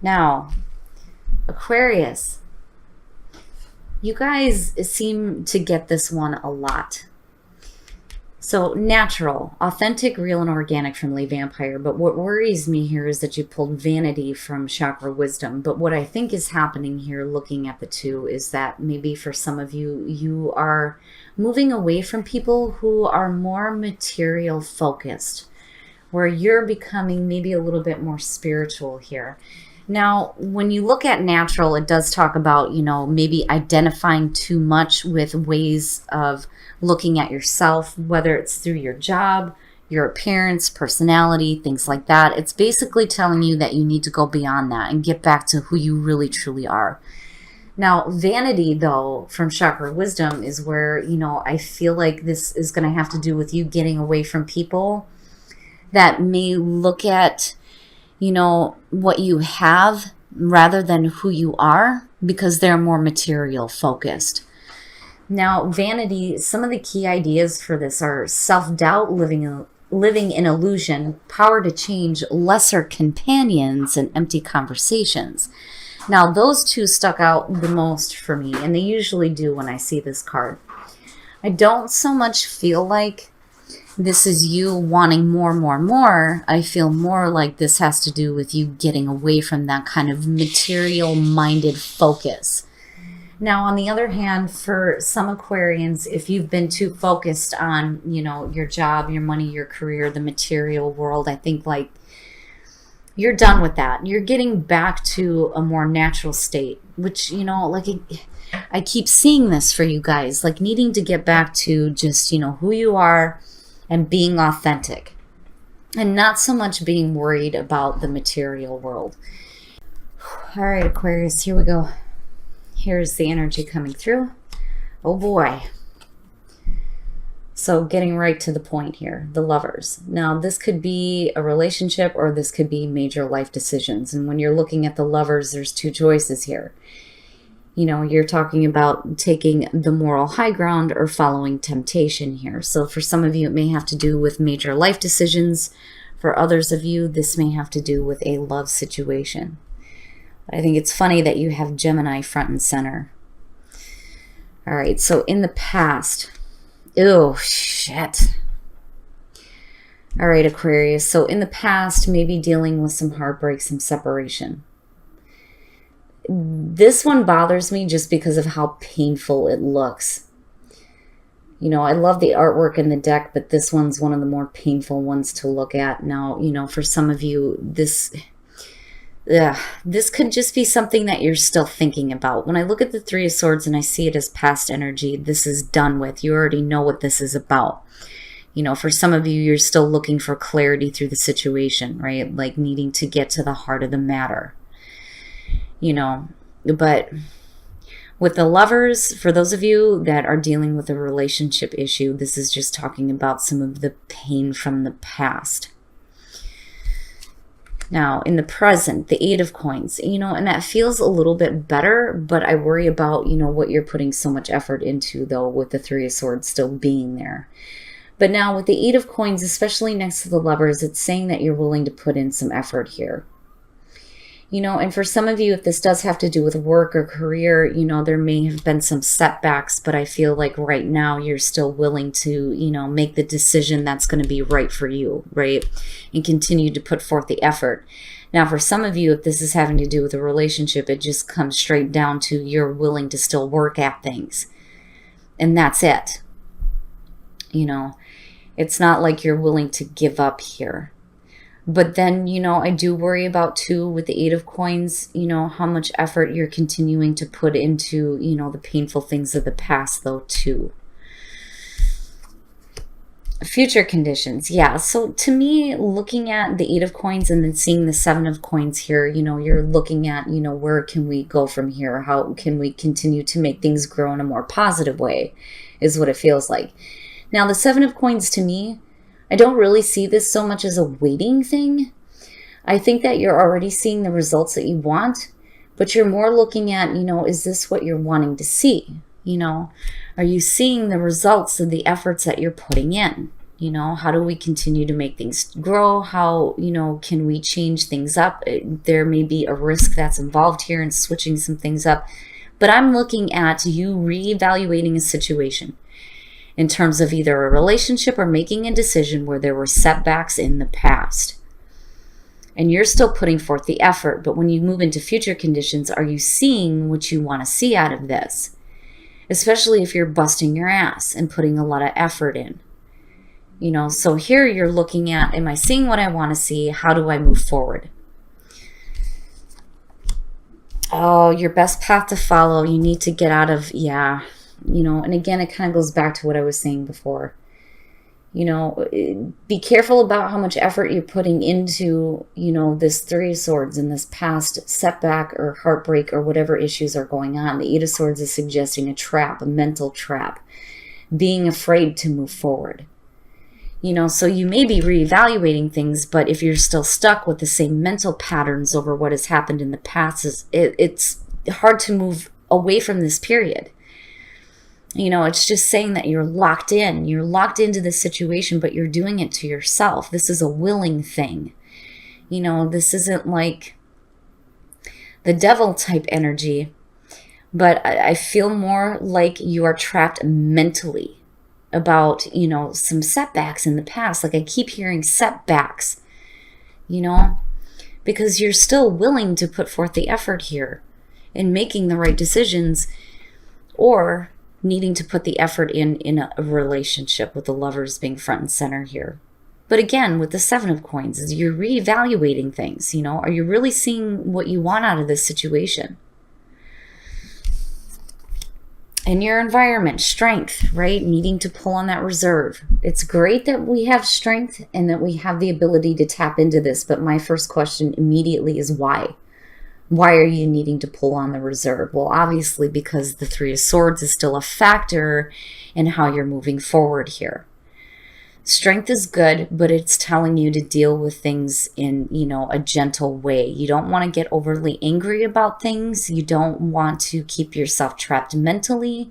Now, Aquarius, you guys seem to get this one a lot. So natural, authentic, real, and organic from Lee Vampire. But what worries me here is that you pulled vanity from chakra wisdom. But what I think is happening here, looking at the two, is that maybe for some of you, you are moving away from people who are more material focused, where you're becoming maybe a little bit more spiritual here. Now, when you look at natural, it does talk about, maybe identifying too much with ways of looking at yourself, whether it's through your job, your appearance, personality, things like that. It's basically telling you that you need to go beyond that and get back to who you really truly are. Now, vanity, though, from chakra wisdom is where, I feel like this is going to have to do with you getting away from people that may look at what you have rather than who you are, because they're more material focused. Now, vanity, some of the key ideas for this are self-doubt, living in illusion, power to change, lesser companions, and empty conversations. Now, those two stuck out the most for me, and they usually do when I see this card. I don't so much feel like this is you wanting more. I feel more like this has to do with you getting away from that kind of material-minded focus. Now, on the other hand, for some Aquarians, if you've been too focused on, your job, your money, your career, the material world, I think like you're done with that. You're getting back to a more natural state, which, I keep seeing this for you guys, like needing to get back to just, who you are, and being authentic, and not so much being worried about the material world. All right, Aquarius, here we go. Here's the energy coming through. Oh boy. So getting right to the point here, the Lovers. Now, this could be a relationship or this could be major life decisions. And when you're looking at the Lovers, there's two choices here. You're talking about taking the moral high ground or following temptation here. So for some of you, it may have to do with major life decisions. For others of you, this may have to do with a love situation. I think it's funny that you have Gemini front and center. All right, so in the past, oh, shit. All right, Aquarius, so in the past, maybe dealing with some heartbreak, some separation. This one bothers me just because of how painful it looks. I love the artwork in the deck, but this one's one of the more painful ones to look at. Now, for some of you, this could just be something that you're still thinking about. When I look at the Three of Swords and I see it as past energy, this is done with. You already know what this is about. For some of you, you're still looking for clarity through the situation, right? Like needing to get to the heart of the matter. But with the Lovers, for those of you that are dealing with a relationship issue, this is just talking about some of the pain from the past. Now, in the present, the Eight of Coins, and that feels a little bit better, but I worry about, what you're putting so much effort into, though, with the Three of Swords still being there. But now with the Eight of Coins, especially next to the Lovers, it's saying that you're willing to put in some effort here. And for some of you, if this does have to do with work or career, there may have been some setbacks, but I feel like right now you're still willing to, make the decision that's going to be right for you, right? And continue to put forth the effort. Now, for some of you, if this is having to do with a relationship, it just comes straight down to you're willing to still work at things. And that's it. It's not like you're willing to give up here. But then, I do worry about, too, with the Eight of Coins, how much effort you're continuing to put into, the painful things of the past, though, too. Future conditions. Yeah. So to me, looking at the Eight of Coins and then seeing the Seven of Coins here, you're looking at, where can we go from here? How can we continue to make things grow in a more positive way is what it feels like. Now, the Seven of Coins to me, I don't really see this so much as a waiting thing. I think that you're already seeing the results that you want, but you're more looking at, is this what you're wanting to see? Are you seeing the results of the efforts that you're putting in? You know, how do we continue to make things grow? How, you know, can we change things up? There may be a risk that's involved here in switching some things up. But I'm looking at you reevaluating a situation in terms of either a relationship or making a decision where there were setbacks in the past. And you're still putting forth the effort. But when you move into future conditions, are you seeing what you want to see out of this? Especially if you're busting your ass and putting a lot of effort in. You know, so here you're looking at, am I seeing what I want to see? How do I move forward? Oh, your best path to follow. You need to get out of, you know, and again, it kind of goes back to what I was saying before. You know, be careful about how much effort you're putting into, you know, this Three of Swords and this past setback or heartbreak or whatever issues are going on. The Eight of Swords is suggesting a trap, a mental trap, being afraid to move forward. You know, so you may be reevaluating things, but if you're still stuck with the same mental patterns over what has happened in the past, it's hard to move away from this period. You know, it's just saying that you're locked in. You're locked into this situation, but you're doing it to yourself. This is a willing thing. You know, this isn't like the devil type energy, but I feel more like you are trapped mentally about, you know, some setbacks in the past. Like I keep hearing setbacks, you know, because you're still willing to put forth the effort here in making the right decisions, or needing to put the effort in a relationship, with the Lovers being front and center here. But again, with the Seven of Coins, is you're reevaluating things. You know, are you really seeing what you want out of this situation? In your environment, strength, right? Needing to pull on that reserve. It's great that we have strength and that we have the ability to tap into this. But my first question immediately is why? Why are you needing to pull on the reserve? Well, obviously because the Three of Swords is still a factor in how you're moving forward here. Strength is good, but it's telling you to deal with things in, you know, a gentle way. You don't want to get overly angry about things. You don't want to keep yourself trapped mentally.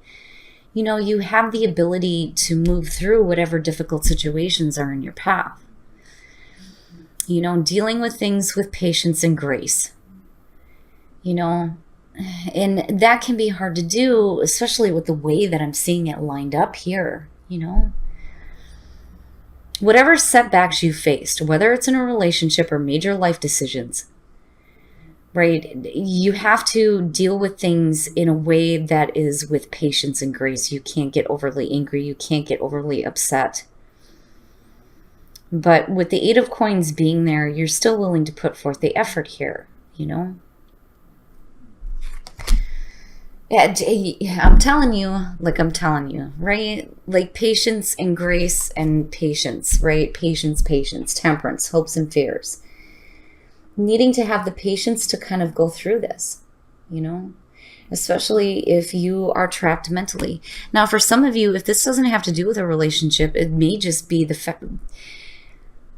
You know, you have the ability to move through whatever difficult situations are in your path. You know, dealing with things with patience and grace. You know, and that can be hard to do, especially with the way that I'm seeing it lined up here, you know. Whatever setbacks you faced, whether it's in a relationship or major life decisions, right? You have to deal with things in a way that is with patience and grace. You can't get overly angry. You can't get overly upset. But with the Eight of Coins being there, you're still willing to put forth the effort here, you know? Yeah, I'm telling you, right? Like patience and grace and patience, right? Patience, temperance, hopes and fears. Needing to have the patience to kind of go through this, you know, especially if you are trapped mentally. Now, for some of you, if this doesn't have to do with a relationship, it may just be the fact,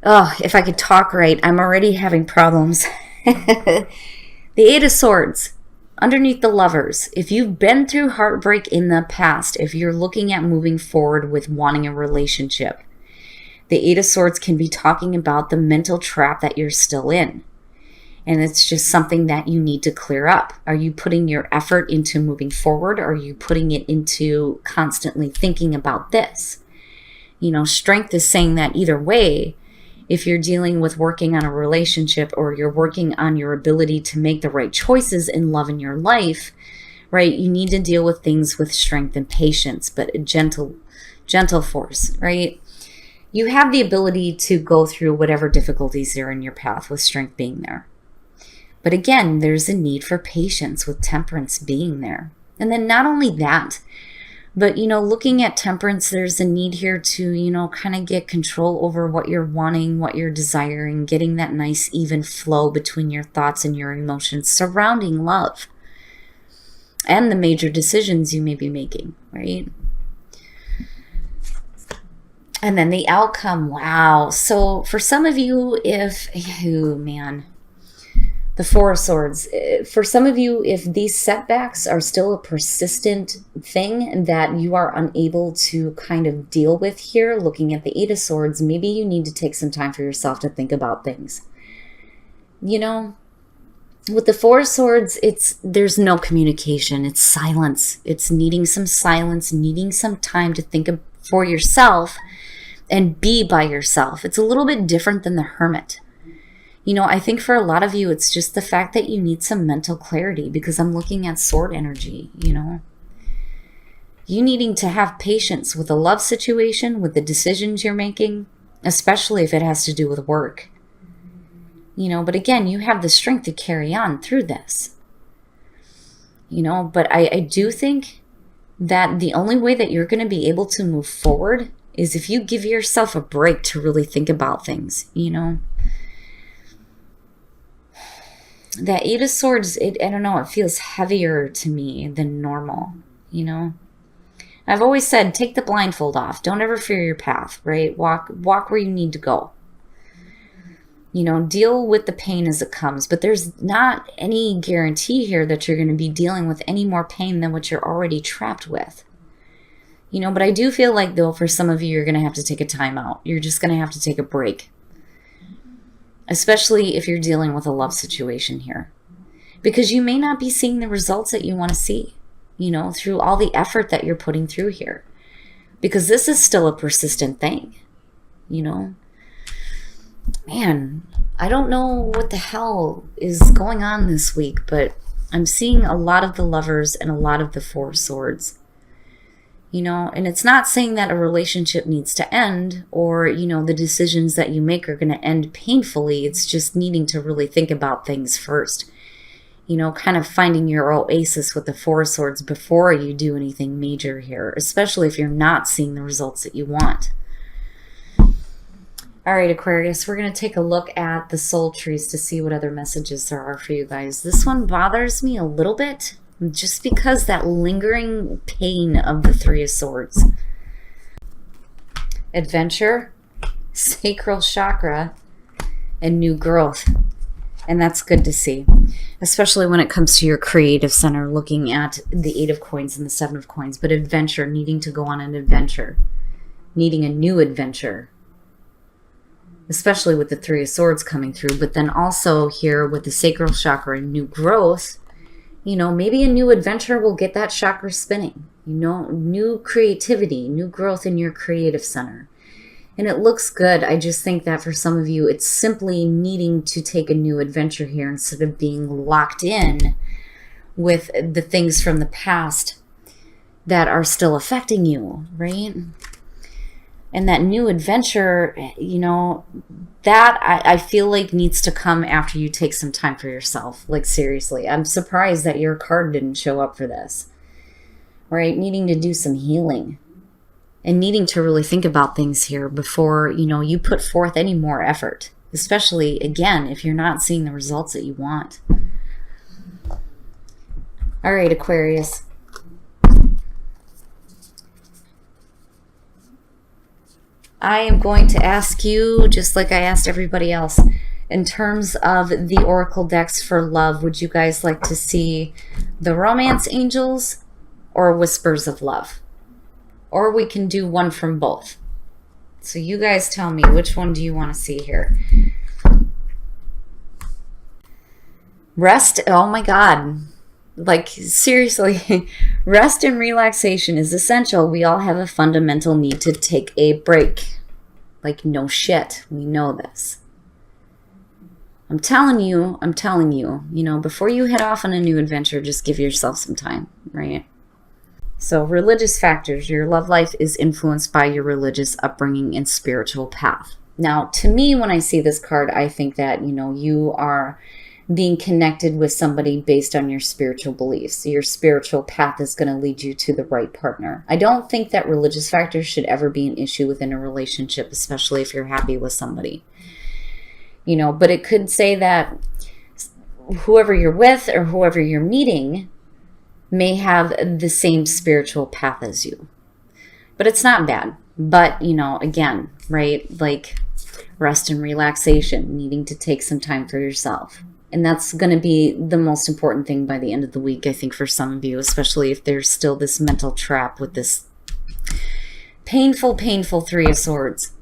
oh, if I could talk right, I'm already having problems. The Eight of Swords. Underneath the Lovers, if you've been through heartbreak in the past, if you're looking at moving forward with wanting a relationship, the Eight of Swords can be talking about the mental trap that you're still in. And it's just something that you need to clear up. Are you putting your effort into moving forward, or are you putting it into constantly thinking about this? You know, strength is saying that either way, if you're dealing with working on a relationship, or you're working on your ability to make the right choices in love in your life, right? You need to deal with things with strength and patience, but a gentle force, right? You have the ability to go through whatever difficulties are in your path with strength being there. But again, there's a need for patience with temperance being there. And then not only that, but, you know, looking at temperance, there's a need here to, you know, kind of get control over what you're wanting, what you're desiring, getting that nice even flow between your thoughts and your emotions surrounding love and the major decisions you may be making, right? And then the outcome, wow. So for some of you, the The Four of Swords. For some of you, if these setbacks are still a persistent thing that you are unable to kind of deal with here, looking at the Eight of Swords, maybe you need to take some time for yourself to think about things. You know, with the Four of Swords, there's no communication. It's silence. It's needing some silence, needing some time to think for yourself and be by yourself. It's a little bit different than the Hermit. You know, I think for a lot of you, it's just the fact that you need some mental clarity, because I'm looking at sword energy, you know. You needing to have patience with a love situation, with the decisions you're making, especially if it has to do with work. You know, but again, you have the strength to carry on through this. You know, but I do think that the only way that you're going to be able to move forward is if you give yourself a break to really think about things, you know. That Eight of Swords, I don't know, it feels heavier to me than normal, you know. I've always said, take the blindfold off. Don't ever fear your path, right? Walk where you need to go. You know, deal with the pain as it comes. But there's not any guarantee here that you're going to be dealing with any more pain than what you're already trapped with. You know, but I do feel like, though, for some of you, you're going to have to take a time out. You're just going to have to take a break. Especially if you're dealing with a love situation here. Because you may not be seeing the results that you want to see, you know, through all the effort that you're putting through here. Because this is still a persistent thing, you know. Man, I don't know what the hell is going on this week, but I'm seeing a lot of the Lovers and a lot of the Four of Swords. You know, and it's not saying that a relationship needs to end, or, you know, the decisions that you make are going to end painfully. It's just needing to really think about things first. You know, kind of finding your oasis with the Four of Swords before you do anything major here, especially if you're not seeing the results that you want. All right, Aquarius, we're going to take a look at the soul trees to see what other messages there are for you guys. This one bothers me a little bit, just because that lingering pain of the Three of Swords. Adventure, sacral chakra, and new growth. And that's good to see, especially when it comes to your creative center, looking at the Eight of Coins and the Seven of Coins. But adventure, needing to go on an adventure, needing a new adventure, especially with the Three of Swords coming through. But then also here with the sacral chakra and new growth, you know, maybe a new adventure will get that chakra spinning. You know, new creativity, new growth in your creative center. And it looks good. I just think that for some of you, it's simply needing to take a new adventure here instead of being locked in with the things from the past that are still affecting you, right? And that new adventure, you know, that I feel like needs to come after you take some time for yourself. Like, seriously, I'm surprised that your card didn't show up for this. Right? Needing to do some healing. And needing to really think about things here before, you know, you put forth any more effort. Especially, again, if you're not seeing the results that you want. All right, Aquarius. I am going to ask you, just like I asked everybody else, in terms of the Oracle decks for love, would you guys like to see the Romance Angels or Whispers of Love? Or we can do one from both. So you guys tell me, which one do you want to see here? Rest, oh my God. Like, seriously, rest and relaxation is essential. We all have a fundamental need to take a break. Like, no shit. We know this. I'm telling you, you know, before you head off on a new adventure, just give yourself some time, right? So, religious factors. Your love life is influenced by your religious upbringing and spiritual path. Now, to me, when I see this card, I think that, you know, you are being connected with somebody based on your spiritual beliefs. Your spiritual path is going to lead you to the right partner. I don't think that religious factors should ever be an issue within a relationship, especially if you're happy with somebody. You know, but it could say that whoever you're with or whoever you're meeting may have the same spiritual path as you. But it's not bad. But, you know, again, right, like rest and relaxation, needing to take some time for yourself. And that's going to be the most important thing by the end of the week, I think, for some of you, especially if there's still this mental trap with this painful, painful Three of Swords.